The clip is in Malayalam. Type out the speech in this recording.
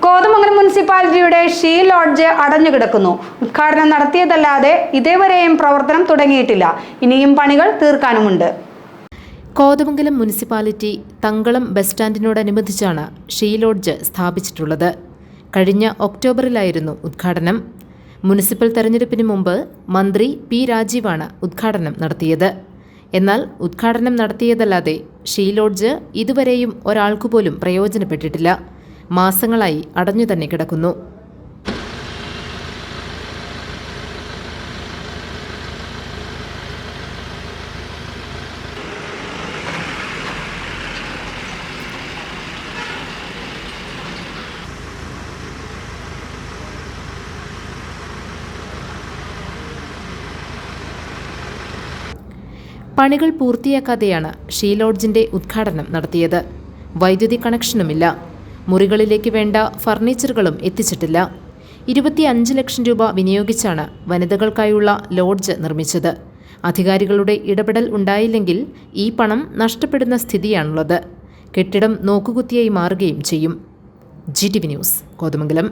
കോതമംഗലം മുനിസിപ്പാലിറ്റിയുടെ ഷീ ലോഡ്ജ് അടഞ്ഞുകിടക്കുന്നു. ഉദ്ഘാടനം നടത്തിയതല്ലാതെ ഇതേവരെയും പ്രവർത്തനം തുടങ്ങിയിട്ടില്ല. ഇനിയും പണികൾ തീർക്കാനുമുണ്ട്. കോതമംഗലം മുനിസിപ്പാലിറ്റി തങ്കളം ബസ് സ്റ്റാൻഡിനോടനുബന്ധിച്ചാണ് ഷീ ലോഡ്ജ് സ്ഥാപിച്ചിട്ടുള്ളത്. കഴിഞ്ഞ ഒക്ടോബറിലായിരുന്നു ഉദ്ഘാടനം. മുനിസിപ്പൽ തെരഞ്ഞെടുപ്പിന് മുമ്പ് മന്ത്രി പി രാജീവാണ് ഉദ്ഘാടനം നടത്തിയത്. എന്നാൽ ഉദ്ഘാടനം നടത്തിയതല്ലാതെ ഷീ ലോഡ്ജ് ഇതുവരെയും ഒരാൾക്കുപോലും പ്രയോജനപ്പെട്ടിട്ടില്ല. മാസങ്ങളായി അടഞ്ഞു തന്നെ കിടക്കുന്നു. പണികൾ പൂർത്തിയാക്കാതെയാണ് ഷീ ലോഡ്ജിന്റെ ഉദ്ഘാടനം നടത്തിയത്. വൈദ്യുതി കണക്ഷനുമില്ല. മുറികളിലേക്ക് വേണ്ട ഫർണിച്ചറുകളും എത്തിച്ചിട്ടില്ല. 25 ലക്ഷം രൂപ വിനിയോഗിച്ചാണ് വനിതകൾക്കായുള്ള ലോഡ്ജ് നിർമ്മിച്ചത്. അധികാരികളുടെ ഇടപെടൽ ഉണ്ടായില്ലെങ്കിൽ ഈ പണം നഷ്ടപ്പെടുന്ന സ്ഥിതിയാണുള്ളത്. കെട്ടിടം നോക്കുകുത്തിയായി മാറുകയും ചെയ്യും. GTV news, Kothamangalam.